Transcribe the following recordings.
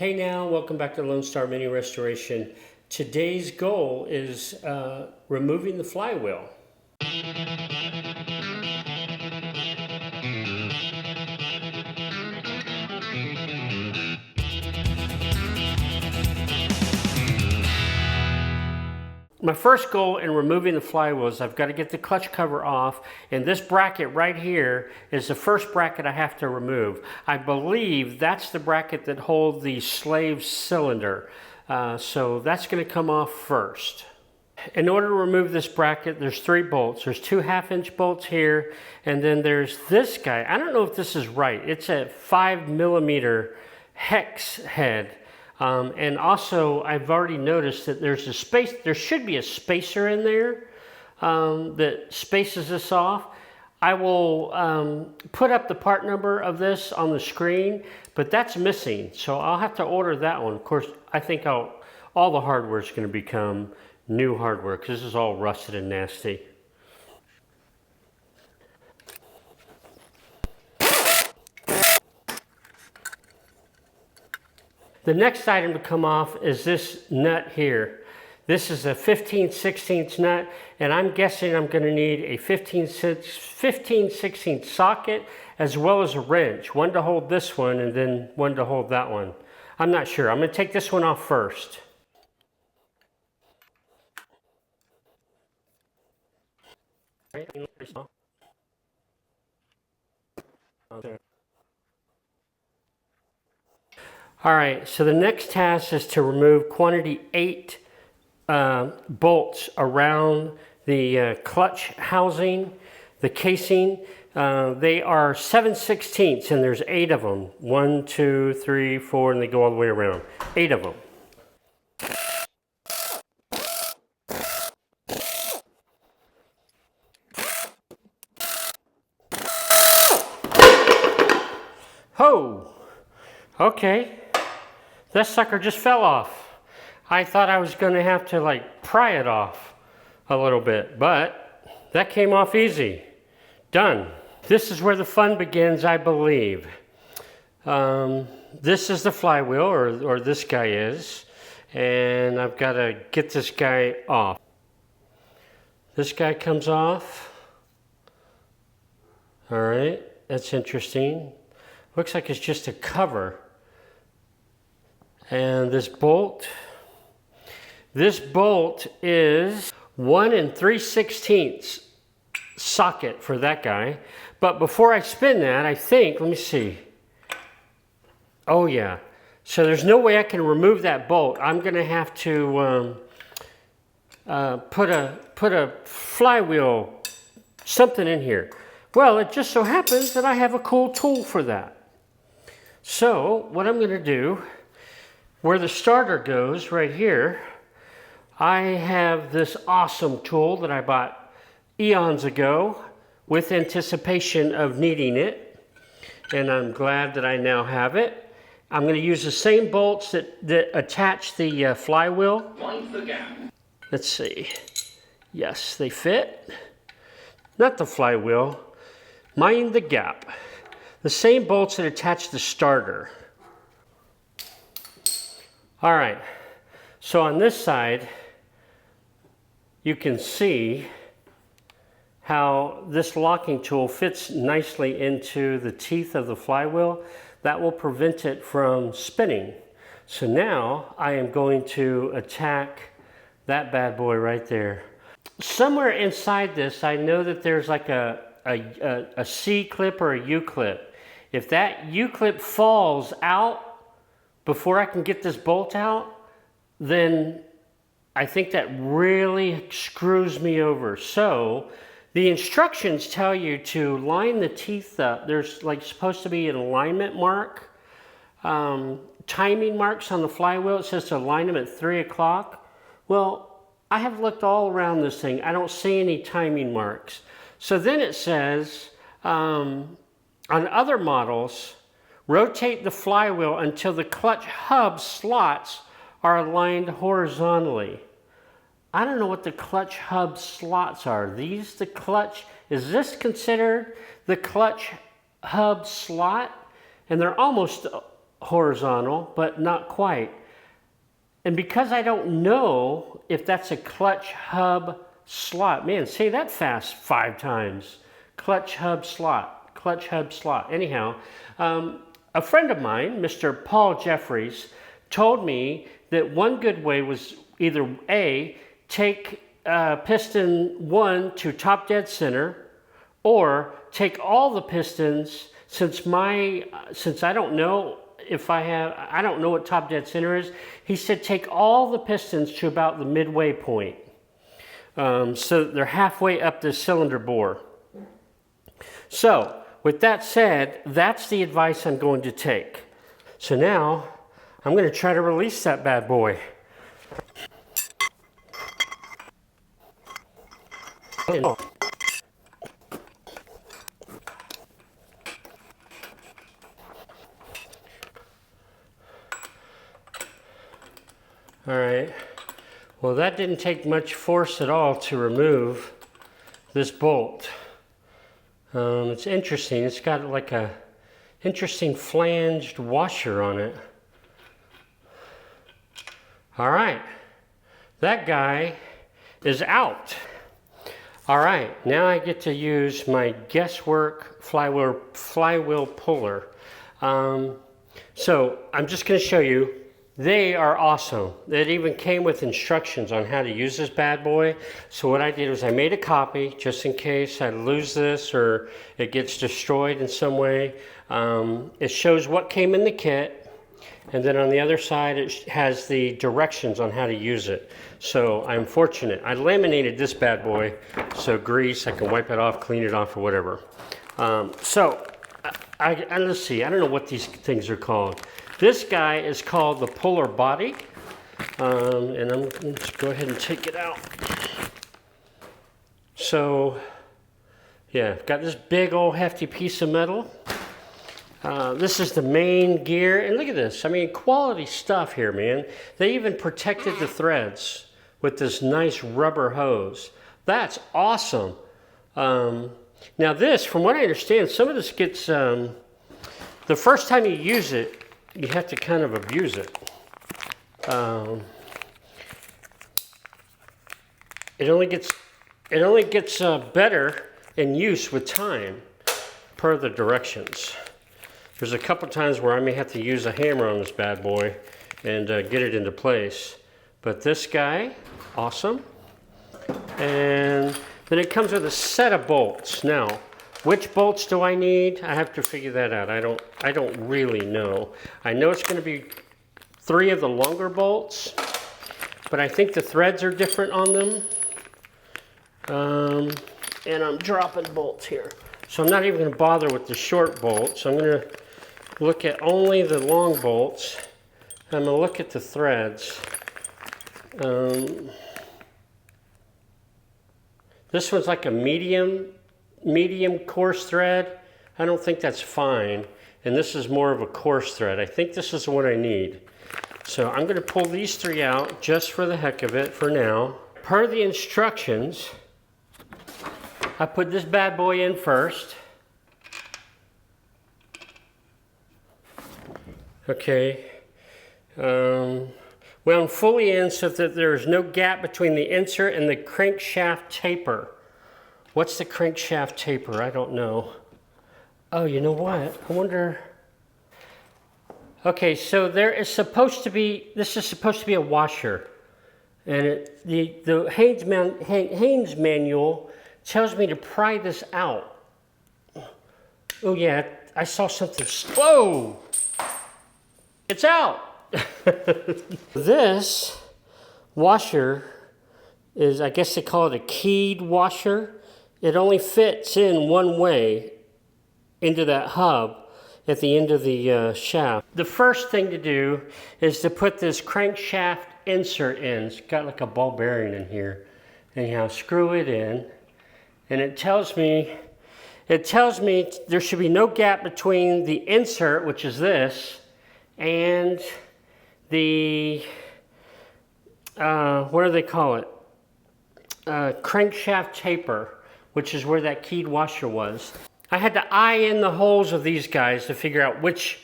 Hey now, welcome back to Lone Star Mini Restoration. Today's goal is removing the flywheel. My first goal in removing the flywheel is I've got to get the clutch cover off, and this bracket right here is the first bracket I have to remove. I believe that's the bracket that holds the slave cylinder, so that's going to come off first. In order to remove this bracket, there's 3 bolts. There's 2 1/2-inch bolts here, and then there's this guy. I don't know if this is right. It's a 5mm hex head. And also, I've already noticed that there's a space, there should be a spacer in there that spaces this off. I will put up the part number of this on the screen, but that's missing, so I'll have to order that one. Of course, I think all the hardware is going to become new hardware because this is all rusted and nasty. The next item to come off is this nut here. This is a 15/16 nut, and I'm guessing I'm going to need a 15/16 socket as well as a wrench. One to hold this one and then one to hold that one. I'm not sure. I'm going to take this one off first. All right, so the next task is to remove quantity 8 bolts around the clutch housing, the casing. They are 7/16 and there's 8 of them. 1, 2, 3, 4, and they go all the way around. 8 of them. Ho! Okay. That sucker just fell off. I thought I was going to have to like pry it off a little bit, but that came off easy. Done. This is where the fun begins, I believe. This is the flywheel, or this guy is, and I've got to get this guy off. This guy comes off. All right, that's interesting. Looks like it's just a cover. And this bolt is 1 3/16 socket for that guy. But before I spin that, I think, let me see. Oh yeah, so there's no way I can remove that bolt. I'm gonna have to put a flywheel, something in here. Well, it just so happens that I have a cool tool for that. So what I'm gonna do, where the starter goes right here, I have this awesome tool that I bought eons ago with anticipation of needing it, and I'm glad that I now have it. I'm going to use the same bolts that attach the flywheel. Let's see. Yes, they fit. Not the flywheel, mind the gap. The same bolts that attach the starter. All right, so on this side, you can see how this locking tool fits nicely into the teeth of the flywheel. That will prevent it from spinning. So now I am going to attack that bad boy right there. Somewhere inside this, I know that there's like a C-clip or a U-clip. If that U-clip falls out before I can get this bolt out, then I think that really screws me over. So the instructions tell you to line the teeth up. There's like supposed to be an alignment mark, timing marks on the flywheel. It says to align them at 3 o'clock. Well, I have looked all around this thing. I don't see any timing marks. So then it says, on other models, rotate the flywheel until the clutch hub slots are aligned horizontally. I don't know what the clutch hub slots are. These the clutch, is this considered the clutch hub slot? And they're almost horizontal, but not quite. And because I don't know if that's a clutch hub slot, man, say that fast 5 times. Clutch hub slot, clutch hub slot. Anyhow, a friend of mine, Mr. Paul Jeffries, told me that one good way was either A, take piston 1 to top dead center, or take all the pistons, since I don't know if I don't know what top dead center is. He said take all the pistons to about the midway point. So they're halfway up the cylinder bore. So with that said, that's the advice I'm going to take. So now I'm going to try to release that bad boy. All right, well that didn't take much force at all to remove this bolt. It's interesting, it's got like a interesting flanged washer on it. All right, that guy is out. All right, now I get to use my Guess Works Flywheel puller. So I'm just gonna show you. They are awesome. It even came with instructions on how to use this bad boy. So what I did was I made a copy just in case I lose this or it gets destroyed in some way. It shows what came in the kit, and then on the other side it has the directions on how to use it. So I'm fortunate. I laminated this bad boy, so grease, I can wipe it off, clean it off, or whatever. Let's see, I don't know what these things are called. This guy is called the puller body, and I'm going to go ahead and take it out. So, yeah, I've got this big old hefty piece of metal. This is the main gear, and look at this. I mean, quality stuff here, man. They even protected the threads with this nice rubber hose. That's awesome. Now this, from what I understand, some of this gets, the first time you use it, you have to kind of abuse it. It only gets better in use with time, per the directions. There's a couple times where I may have to use a hammer on this bad boy and get it into place. But this guy, awesome. And then it comes with a set of bolts. Now, which bolts do I need? I have to figure that out. I don't really know. I know it's going to be 3 of the longer bolts, but I think the threads are different on them. And I'm dropping bolts here. So I'm not even going to bother with the short bolts. I'm going to look at only the long bolts. I'm going to look at the threads. This one's like a medium coarse thread. I don't think that's fine. And this is more of a coarse thread. I think this is what I need. So I'm going to pull these 3 out just for the heck of it for now. Per the instructions, I put this bad boy in first. Okay. Wound fully in so that there is no gap between the insert and the crankshaft taper. What's the crankshaft taper? I don't know. Oh, you know what? I wonder. Okay, so this is supposed to be a washer. And the Haynes manual tells me to pry this out. Oh yeah, I saw something. Whoa! It's out! This washer is, I guess they call it a keyed washer. It only fits in one way into that hub at the end of the shaft. The first thing to do is to put this crankshaft insert in. It's got like a ball bearing in here. Anyhow, screw it in, and it tells me there should be no gap between the insert, which is this, and the what do they call it? Crankshaft taper, which is where that keyed washer was. I had to eye in the holes of these guys to figure out which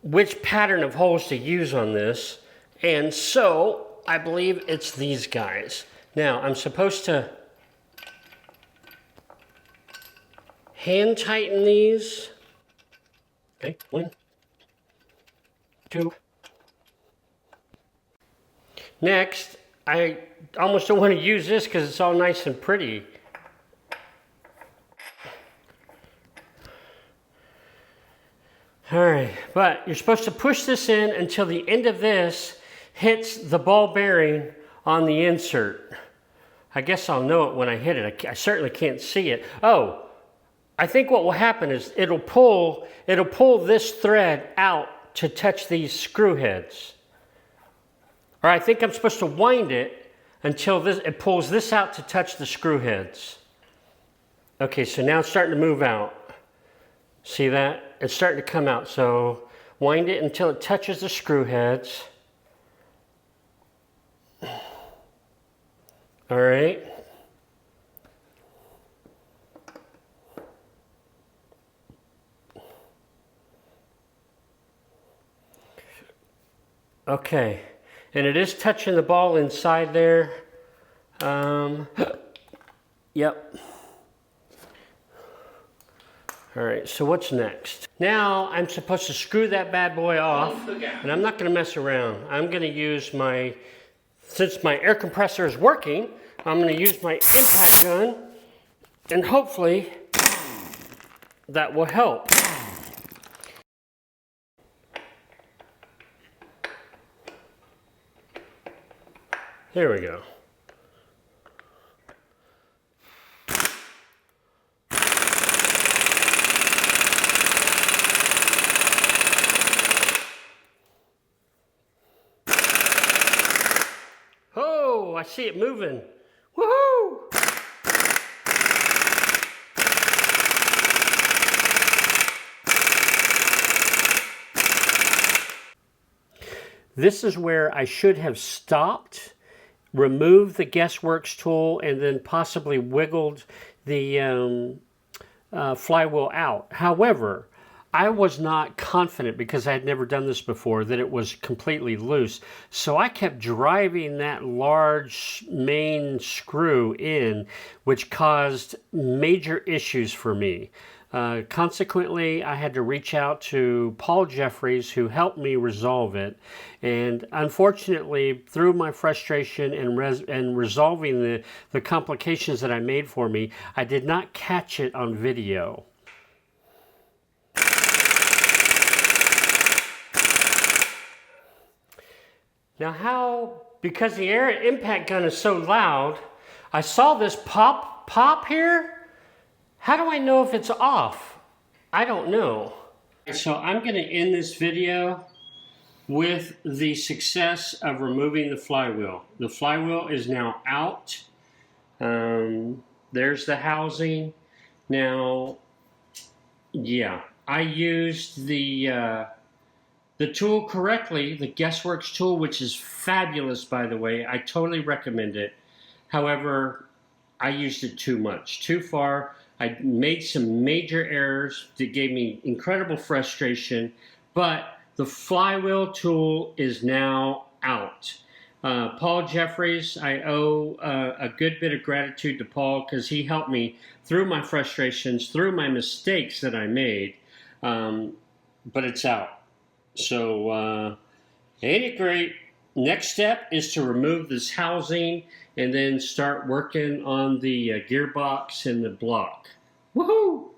which pattern of holes to use on this. And so I believe it's these guys. Now I'm supposed to hand tighten these. Okay, 1, 2. Next, I almost don't want to use this because it's all nice and pretty. All right, but you're supposed to push this in until the end of this hits the ball bearing on the insert. I guess I'll know it when I hit it. I certainly can't see it. Oh, I think what will happen is it'll pull this thread out to touch these screw heads. Or I think I'm supposed to wind it until it pulls this out to touch the screw heads. Okay, so now it's starting to move out. See that? It's starting to come out. So wind it until it touches the screw heads. All right. Okay. And it is touching the ball inside there. Yep. All right, so what's next? Now I'm supposed to screw that bad boy off, and I'm not gonna mess around. I'm gonna use since my air compressor is working, I'm gonna use my impact gun, and hopefully that will help. There we go. Oh, I see it moving. Woohoo! This is where I should have stopped, removed the Guess Works tool, and then possibly wiggled the flywheel out. However, I was not confident because I had never done this before that it was completely loose. So I kept driving that large main screw in, which caused major issues for me. Consequently, I had to reach out to Paul Jeffries, who helped me resolve it. And unfortunately, through my frustration and resolving the complications that I made for me, I did not catch it on video. Now because the air impact gun is so loud, I saw this pop here. How do I know if it's off? I don't know. So I'm gonna end this video with the success of removing the flywheel. The flywheel is now out. There's the housing. Now, yeah, I used the tool correctly, the Guess Works tool, which is fabulous, by the way. I totally recommend it. However, I used it too much, too far. I made some major errors that gave me incredible frustration, but the flywheel tool is now out. Paul Jeffries, I owe a good bit of gratitude to Paul because he helped me through my frustrations, through my mistakes that I made, but it's out. So, ain't it great? Next step is to remove this housing and then start working on the gearbox and the block. Woohoo!